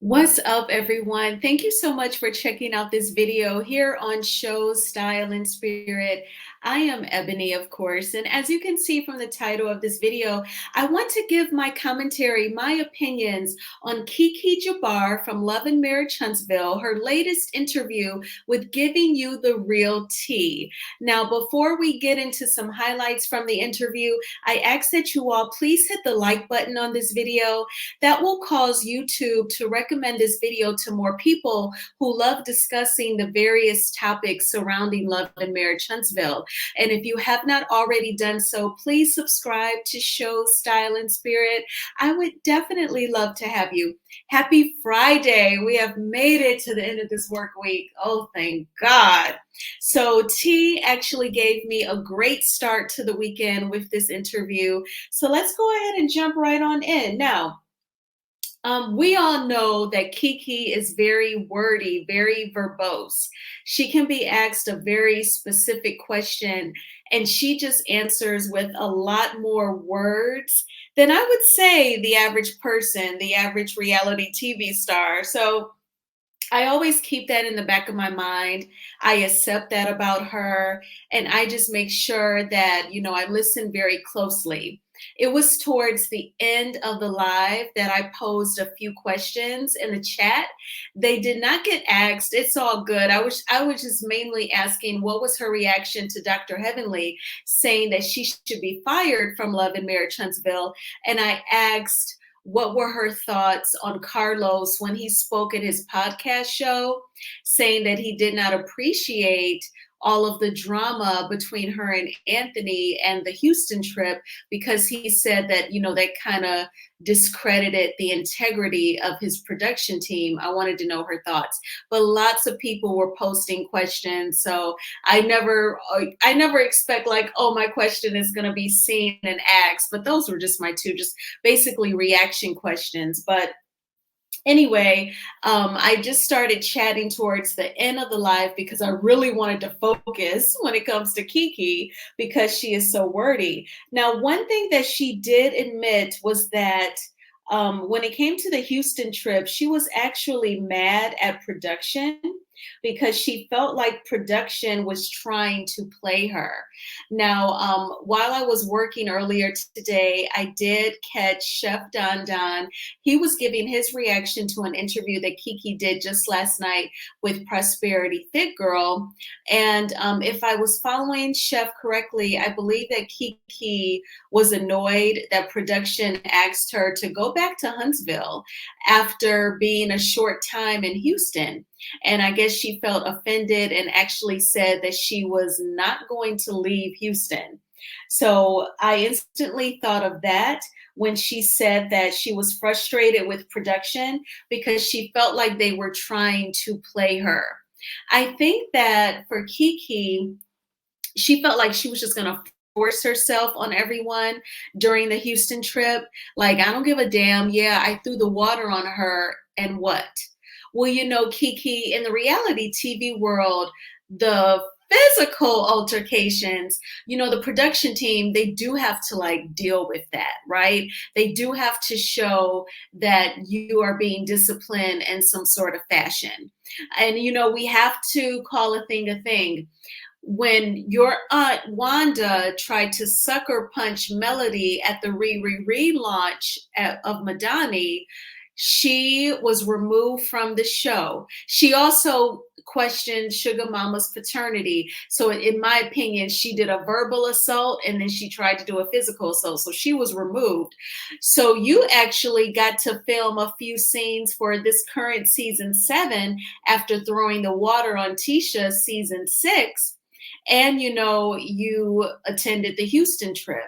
What's up, everyone? Thank you so much for checking out this video here on Show Style and Spirit. I am Ebony, of course, and as you can see from the title of this video, I want to give my commentary, my opinions on Keke Jabbar from Love and Marriage Huntsville, her latest interview with Giving You the Real Tea. Now, before we get into some highlights from the interview, I ask that you all please hit the like button on this video. That will cause YouTube to recommend this video to more people who love discussing the various topics surrounding Love and Marriage Huntsville. And if you have not already done so, please subscribe to Show Style and Spirit. I would definitely love to have you. Happy Friday. We have made it to the end of this work week. Oh, thank God. So T actually gave me a great start to the weekend with this interview. So let's go ahead and jump right on in. Now, we all know that Keke is very wordy, very verbose. She can be asked a very specific question and she just answers with a lot more words than I would say the average person, the average reality TV star. So I always keep that in the back of my mind. I accept that about her, and I just make sure that, I listen very closely. It was towards the end of the live that I posed a few questions in the chat. They did not get asked. It's all good. I was just mainly asking what was her reaction to Dr. Heavenly saying that she should be fired from Love and Marriage Huntsville. And I asked what were her thoughts on Carlos when he spoke at his podcast show, saying that he did not appreciate all of the drama between her and Anthony and the Houston trip because he said that, that kind of discredited the integrity of his production team. I wanted to know her thoughts, but lots of people were posting questions. So I never expect like, oh, my question is going to be seen and asked, but those were just my two, just basically reaction questions. But anyway, I just started chatting towards the end of the live because I really wanted to focus when it comes to Keke because she is so wordy. Now, one thing that she did admit was that when it came to the Houston trip, she was actually mad at production because she felt like production was trying to play her. Now, while I was working earlier today, I did catch Chef Don Don. He was giving his reaction to an interview that Keke did just last night with Prosperity Fit Girl. And if I was following Chef correctly, I believe that Keke was annoyed that production asked her to go back to Huntsville after being a short time in Houston. And I guess she felt offended and actually said that she was not going to leave Houston. So I instantly thought of that when she said that she was frustrated with production because she felt like they were trying to play her. I think that for Keke, she felt like she was just going to force herself on everyone during the Houston trip. Like, I don't give a damn. Yeah, I threw the water on her and what? Well, Keke, in the reality TV world, the physical altercations, the production team, they do have to like deal with that, right? They do have to show that you are being disciplined in some sort of fashion. And, we have to call a thing. When your aunt Wanda tried to sucker punch Melody at the relaunch of Madani, she was removed from the show. She also questioned Sugar Mama's paternity. So in my opinion, she did a verbal assault and then she tried to do a physical assault. So she was removed. So you actually got to film a few scenes for this current season 7 after throwing the water on Tisha season 6. And, you attended the Houston trip.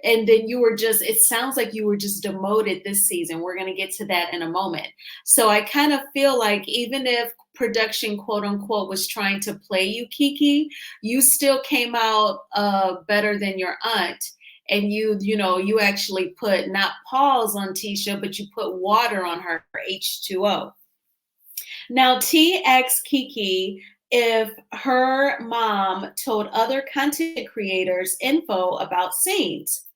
And then it sounds like you were just demoted this season. We're going to get to that in a moment. So I kind of feel like even if production, quote unquote, was trying to play you, Keke, you still came out better than your aunt. And you actually put not paws on Tisha, but you put water on her, H2O. Now, T asked Keke if her mom told other content creators info about scenes.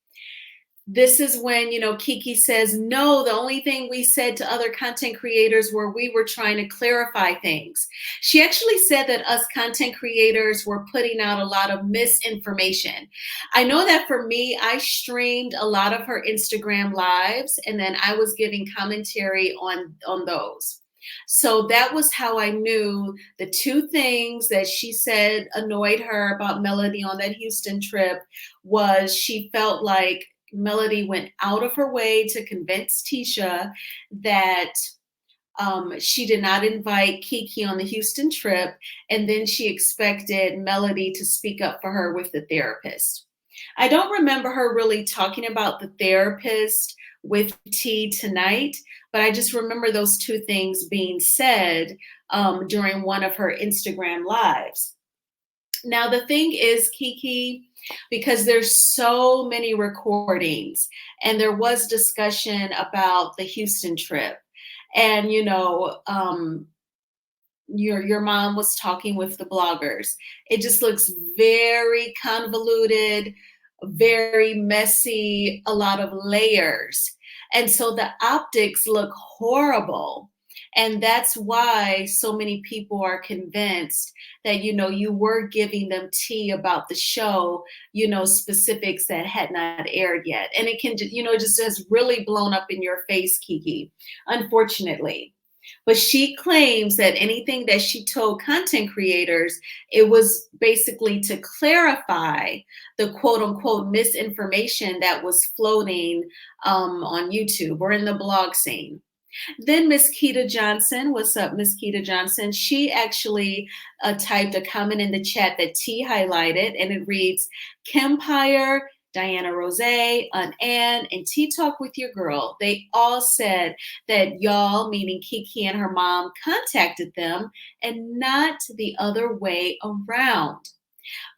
This is when, Keke says, no, the only thing we said to other content creators were we were trying to clarify things. She actually said that us content creators were putting out a lot of misinformation. I know that for me, I streamed a lot of her Instagram lives and then I was giving commentary on those. So that was how I knew the two things that she said annoyed her about Melody on that Houston trip was she felt like Melody went out of her way to convince Tisha that she did not invite Keke on the Houston trip, and then she expected Melody to speak up for her with the therapist. I don't remember her really talking about the therapist with T tonight, but I just remember those two things being said during one of her Instagram lives. Now, the thing is, Keke, because there's so many recordings and there was discussion about the Houston trip. And, your mom was talking with the bloggers. It just looks very convoluted, very messy, a lot of layers. And so the optics look horrible. And that's why so many people are convinced that, you were giving them tea about the show, specifics that had not aired yet. And it can, it just has really blown up in your face, Keke, unfortunately. But she claims that anything that she told content creators, it was basically to clarify the quote unquote misinformation that was floating on YouTube or in the blog scene. Then Miss Keita Johnson, what's up, Miss Keita Johnson? She actually typed a comment in the chat that T highlighted, and it reads, Kempire, Diana Rose, Ann, and T Talk with Your Girl. They all said that y'all, meaning Keke and her mom, contacted them and not the other way around.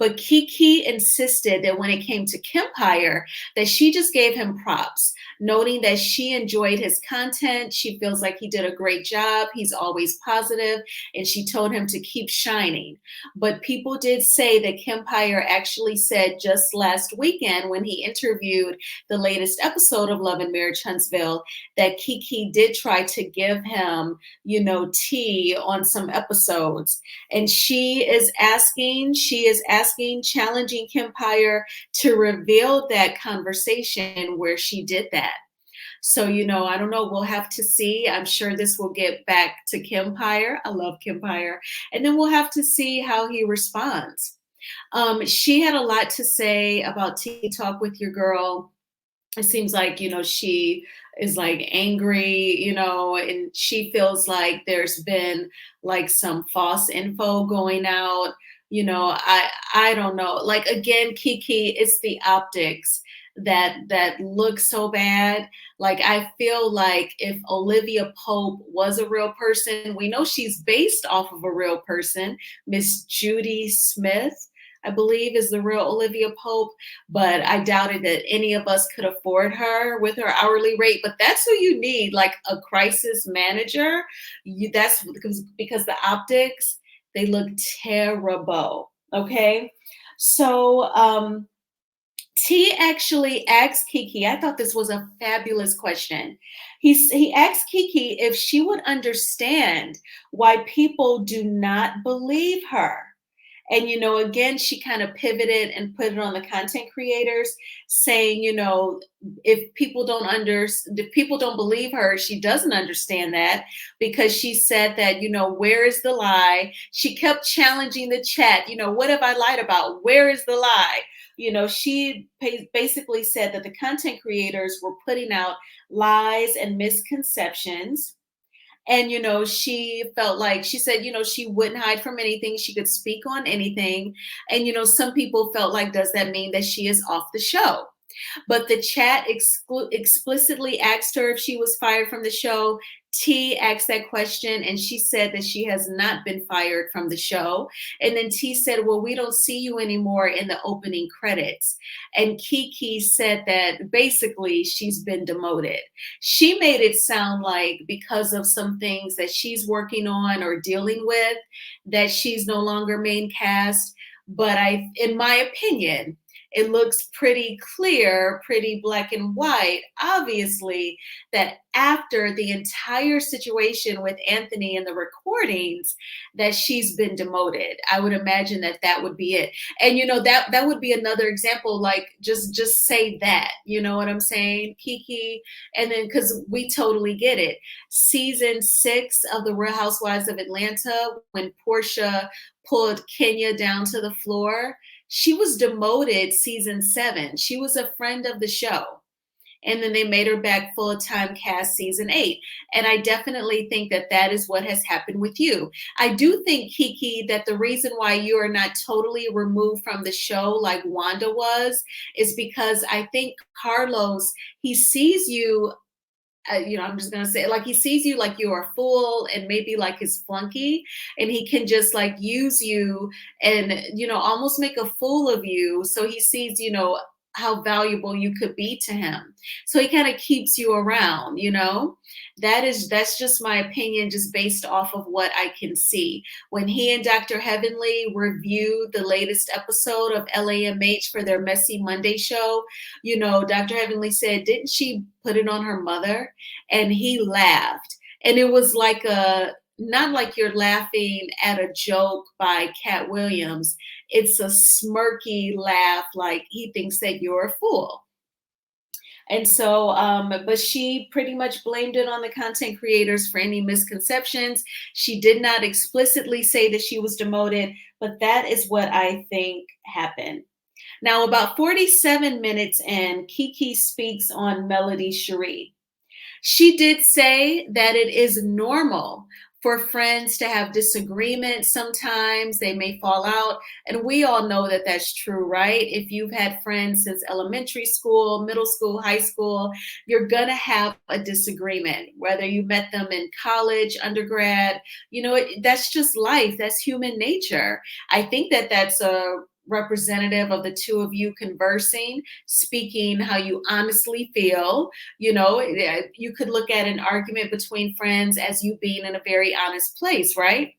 But Keke insisted that when it came to Kempire, that she just gave him props, noting that she enjoyed his content. She feels like he did a great job. He's always positive, and she told him to keep shining. But people did say that Kempire actually said just last weekend when he interviewed the latest episode of Love and Marriage Huntsville that Keke did try to give him, tea on some episodes. And she is asking, challenging Kempire to reveal that conversation where she did that. So, I don't know. We'll have to see. I'm sure this will get back to Kempire. I love Kempire. And then we'll have to see how he responds. She had a lot to say about Tea Talk with Your Girl. It seems like, she is like angry, and she feels like there's been like some false info going out. I don't know. Like again, Keke, it's the optics that look so bad. Like I feel like if Olivia Pope was a real person, we know she's based off of a real person, Miss Judy Smith, I believe is the real Olivia Pope, but I doubted that any of us could afford her with her hourly rate. But that's who you need, like a crisis manager. That's because the optics, they look terrible. Okay. So T actually asked Keke, I thought this was a fabulous question. He asked Keke if she would understand why people do not believe her. And, again, she kind of pivoted and put it on the content creators saying, if people don't believe her, she doesn't understand that because she said that, where is the lie? She kept challenging the chat. What have I lied about? Where is the lie? She basically said that the content creators were putting out lies and misconceptions. And, she felt like, she said, she wouldn't hide from anything. She could speak on anything. And, some people felt like, does that mean that she is off the show? But the chat explicitly asked her if she was fired from the show. T asked that question and she said that she has not been fired from the show. And then T said, well, we don't see you anymore in the opening credits. And Keke said that basically she's been demoted. She made it sound like because of some things that she's working on or dealing with, that she's no longer main cast. But in my opinion, it looks pretty clear, pretty black and white, obviously, that after the entire situation with Anthony and the recordings, that she's been demoted. I would imagine that that would be it. And that would be another example, like just say that, you know what I'm saying, Keke? And then because we totally get it. Season 6 of The Real Housewives of Atlanta, when Portia pulled Kenya down to the floor, she was demoted season 7. She was a friend of the show. And then they made her back full-time cast season 8. And I definitely think that that is what has happened with you. I do think, Keke, that the reason why you are not totally removed from the show like Wanda was is because I think Carlos, he sees you, I'm just gonna say, like, he sees you like you're a fool and maybe like his flunky, and he can just like use you and almost make a fool of you. So he sees, how valuable you could be to him. So he kind of keeps you around. That's just my opinion, just based off of what I can see. When he and Dr. Heavenly reviewed the latest episode of LAMH for their Messy Monday show, Dr. Heavenly said, didn't she put it on her mother? And he laughed. And it was like not like you're laughing at a joke by Cat Williams. It's a smirky laugh, like he thinks that you're a fool. And so, but she pretty much blamed it on the content creators for any misconceptions. She did not explicitly say that she was demoted, but that is what I think happened. Now, about 47 minutes in, Keke speaks on Melody Cherie. She did say that it is normal for friends to have disagreements. Sometimes they may fall out. And we all know that that's true, right? If you've had friends since elementary school, middle school, high school, you're going to have a disagreement, whether you met them in college, undergrad. That's just life. That's human nature. I think that that's a representative of the two of you conversing, speaking how you honestly feel. You could look at an argument between friends as you being in a very honest place, right?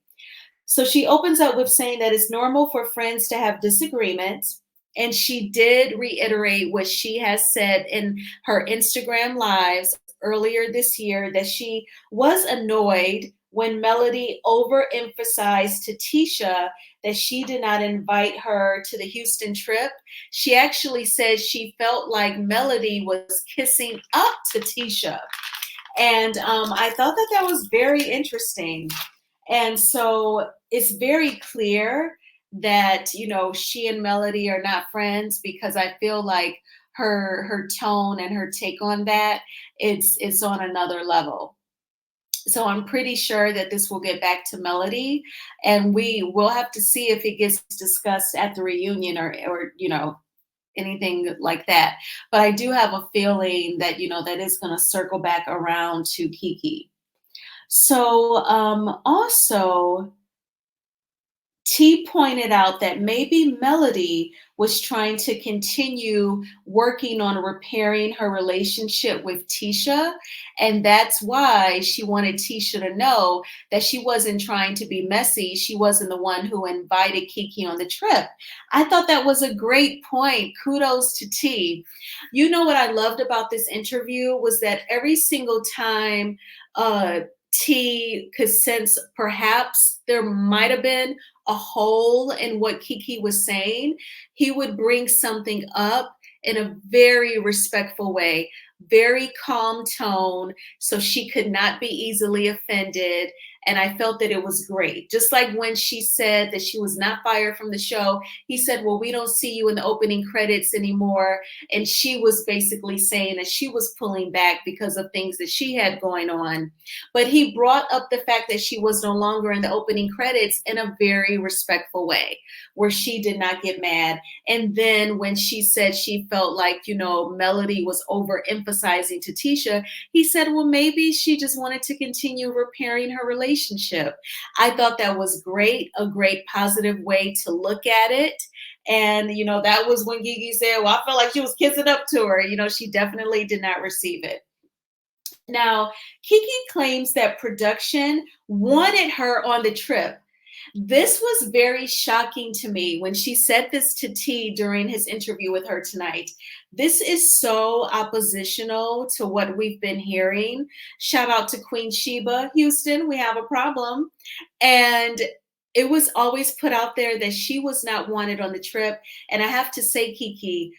So she opens up with saying that it's normal for friends to have disagreements. And she did reiterate what she has said in her Instagram lives earlier this year, that she was annoyed when Melody overemphasized to Tisha that she did not invite her to the Houston trip. She actually said she felt like Melody was kissing up to Tisha. And I thought that that was very interesting. And so it's very clear that, she and Melody are not friends, because I feel like her tone and her take on that, it's on another level. So I'm pretty sure that this will get back to Melody, and we will have to see if it gets discussed at the reunion or anything like that. But I do have a feeling that, that is going to circle back around to Keke. So also, T pointed out that maybe Melody was trying to continue working on repairing her relationship with Tisha. And that's why she wanted Tisha to know that she wasn't trying to be messy. She wasn't the one who invited Keke on the trip. I thought that was a great point. Kudos to T. What I loved about this interview was that every single time T could sense perhaps there might have been a hole in what Keke was saying, he would bring something up in a very respectful way, very calm tone, so she could not be easily offended. And I felt that it was great. Just like when she said that she was not fired from the show, he said, well, we don't see you in the opening credits anymore. And she was basically saying that she was pulling back because of things that she had going on. But he brought up the fact that she was no longer in the opening credits in a very respectful way, where she did not get mad. And then when she said she felt like, Melody was overemphasizing to Tisha, he said, well, maybe she just wanted to continue repairing her relationship. I thought that was great, a great positive way to look at it. And, that was when Gigi said, well, I felt like she was kissing up to her. She definitely did not receive it. Now, Keke claims that production wanted her on the trip. This was very shocking to me when she said this to T during his interview with her tonight. This is so oppositional to what we've been hearing. Shout out to Queen Sheba, Houston, we have a problem. And it was always put out there that she was not wanted on the trip. And I have to say, Keke,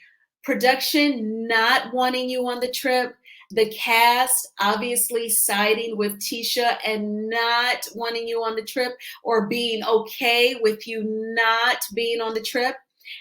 production not wanting you on the trip, the cast obviously siding with Tisha and not wanting you on the trip or being okay with you not being on the trip,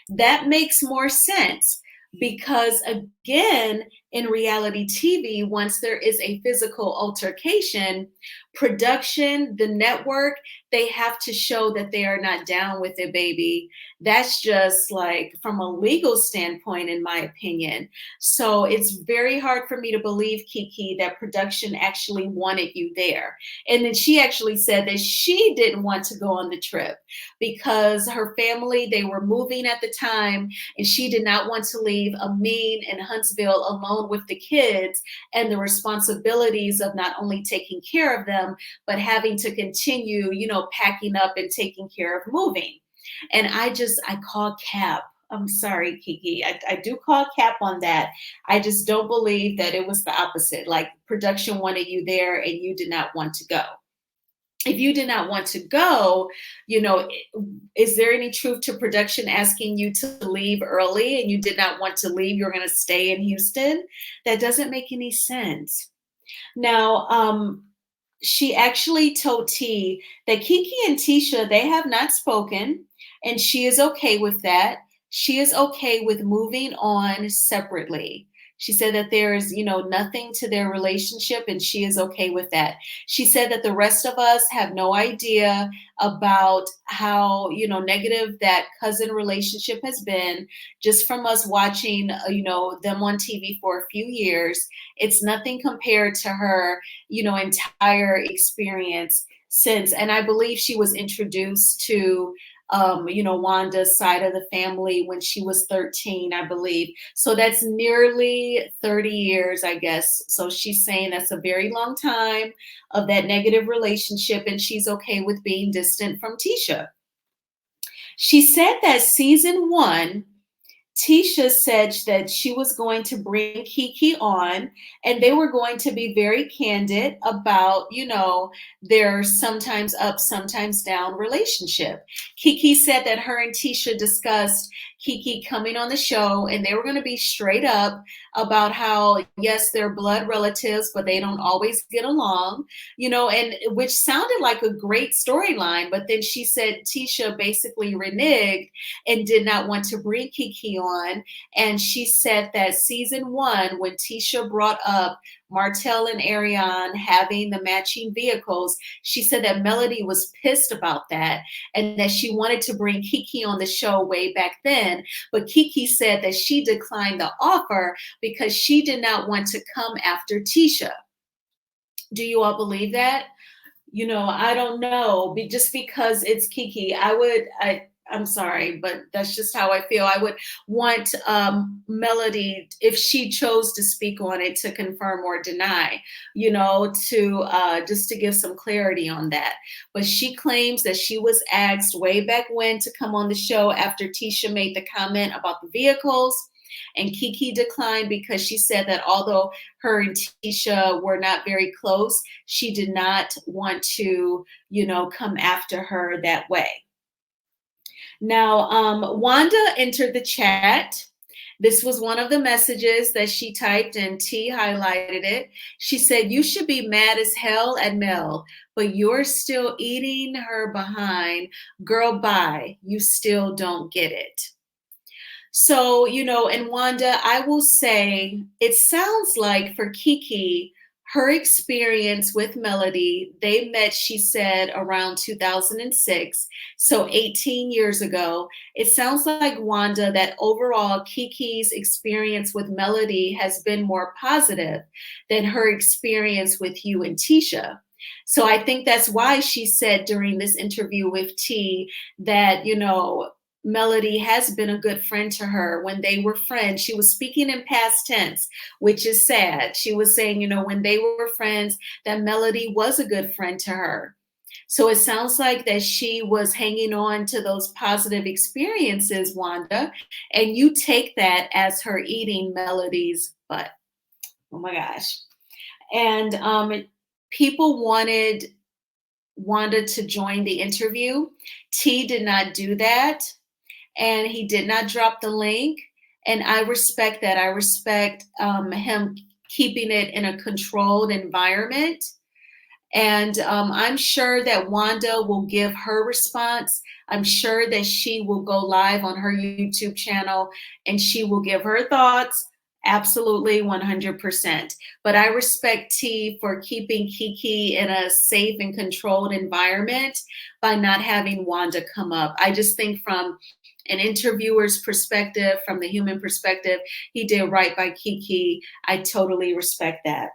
that makes more sense because, again, in reality TV, once there is a physical altercation, production, the network, they have to show that they are not down with it, baby. That's just like from a legal standpoint, in my opinion. So it's very hard for me to believe, Keke, that production actually wanted you there. And then she actually said that she didn't want to go on the trip because her family, they were moving at the time, and she did not want to leave Amin and Huntsville alone with the kids and the responsibilities of not only taking care of them, but having to continue, packing up and taking care of moving. And I call cap. I'm sorry, Keke. I do call cap on that. I just don't believe that it was the opposite. Like production wanted you there and you did not want to go. If you did not want to go, is there any truth to production asking you to leave early and you did not want to leave? You're going to stay in Houston? That doesn't make any sense. Now, she actually told T that Keke and Tisha, they have not spoken, and she is okay with that. She is okay with moving on separately. She said that there's, nothing to their relationship, and she is okay with that. She said that the rest of us have no idea about how, negative that cousin relationship has been just from us watching, them on TV for a few years. It's nothing compared to her, entire experience since. And I believe she was introduced to Wanda's side of the family when she was 13, I believe. So that's nearly 30 years, I guess. So she's saying that's a very long time of that negative relationship, and she's okay with being distant from Tisha. She said that season one, Tisha said that she was going to bring Keke on and they were going to be very candid about, their sometimes up, sometimes down relationship. Keke said that her and Tisha discussed Keke coming on the show and they were going to be straight up about how, yes, they're blood relatives, but they don't always get along, and which sounded like a great storyline. But then she said Tisha basically reneged and did not want to bring Keke on. And she said that season one, when Tisha brought up Martell and Ariane having the matching vehicles, she said that Melody was pissed about that and that she wanted to bring Keke on the show way back then. But Keke said that she declined the offer because she did not want to come after Tisha. Do you all believe that? I don't know. Just because it's Keke, I'm sorry, but that's just how I feel. I would want Melody, if she chose to speak on it, to confirm or deny, to just to give some clarity on that. But she claims that she was asked way back when to come on the show after Tisha made the comment about the vehicles. And Keke declined because she said that although her and Tisha were not very close, she did not want to, come after her that way. Now, Wanda entered the chat. This was one of the messages that she typed and T highlighted it. She said, "You should be mad as hell at Mel, but you're still eating her behind. Girl, bye. You still don't get it." So, and Wanda, I will say, it sounds like for Keke, her experience with Melody, they met, she said, around 2006, so 18 years ago. It sounds like, Wanda, that overall Keke's experience with Melody has been more positive than her experience with you and Tisha. So I think that's why she said during this interview with T that, Melody has been a good friend to her. When they were friends, she was speaking in past tense, which is sad. She was saying, when they were friends, that Melody was a good friend to her. So it sounds like that she was hanging on to those positive experiences, Wanda, and you take that as her eating Melody's butt. Oh my gosh. And people wanted Wanda to join the interview. T did not do that, and he did not drop the link. And I respect that. I respect him keeping it in a controlled environment. And I'm sure that Wanda will give her response. I'm sure that she will go live on her YouTube channel and she will give her thoughts. Absolutely, 100%. But I respect T for keeping Keke in a safe and controlled environment by not having Wanda come up. I just think from an interviewer's perspective, from the human perspective, he did right by Keke. I totally respect that.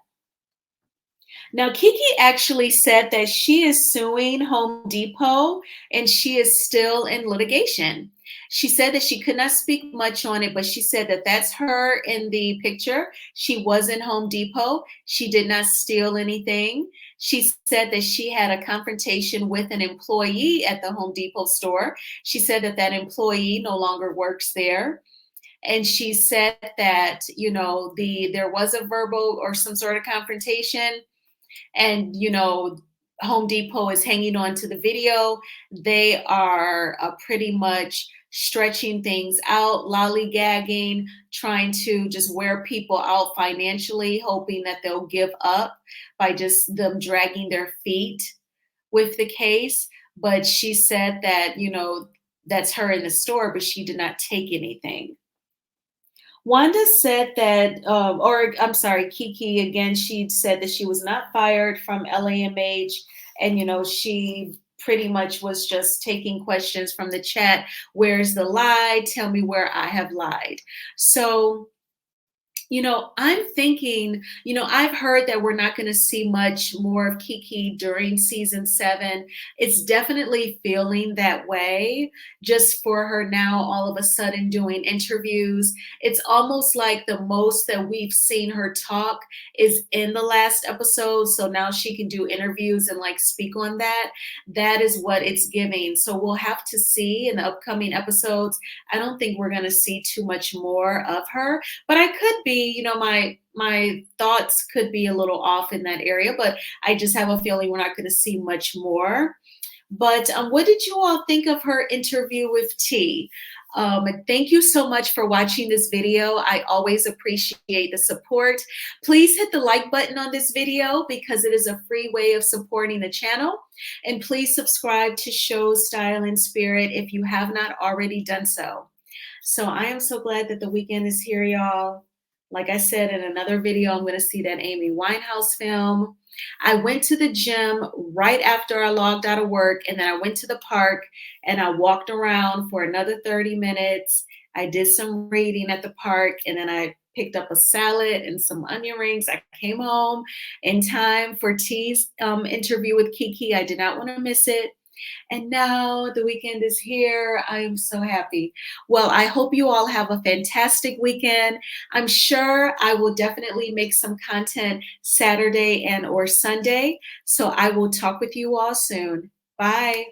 Now, Kiki actually said that she is suing Home Depot and she is still in litigation. She said that she could not speak much on it, but she said that that's her in the picture. She was in Home Depot. She did not steal anything. She said that she had a confrontation with an employee at the Home Depot store. She said that that employee no longer works there. And she said that, there was a verbal or some sort of confrontation, and Home Depot is hanging on to the video. They are pretty much stretching things out, lollygagging, trying to just wear people out financially, hoping that they'll give up by just them dragging their feet with the case. But she said that, that's her in the store, but she did not take anything. Wanda said that, or I'm sorry, Keke again, she said that she was not fired from LAMH. And, she pretty much was just taking questions from the chat. Where's the lie? Tell me where I have lied. So, I'm thinking, I've heard that we're not going to see much more of Keke during season 7. It's definitely feeling that way just for her now all of a sudden doing interviews. It's almost like the most that we've seen her talk is in the last episode. So now she can do interviews and like speak on that. That is what it's giving. So we'll have to see in the upcoming episodes. I don't think we're going to see too much more of her, but I could be, my thoughts could be a little off in that area, but I just have a feeling we're not going to see much more. But what did you all think of her interview with T? Thank you so much for watching this video. I always appreciate the support. Please hit the like button on this video because it is a free way of supporting the channel. And please subscribe to Show Style and Spirit if you have not already done so. So I am so glad that the weekend is here, y'all. Like I said in another video, I'm going to see that Amy Winehouse film. I went to the gym right after I logged out of work, and then I went to the park and I walked around for another 30 minutes. I did some reading at the park, and then I picked up a salad and some onion rings. I came home in time for T's interview with Keke. I did not want to miss it. And now the weekend is here. I am so happy. Well, I hope you all have a fantastic weekend. I'm sure I will definitely make some content Saturday and or Sunday. So I will talk with you all soon. Bye.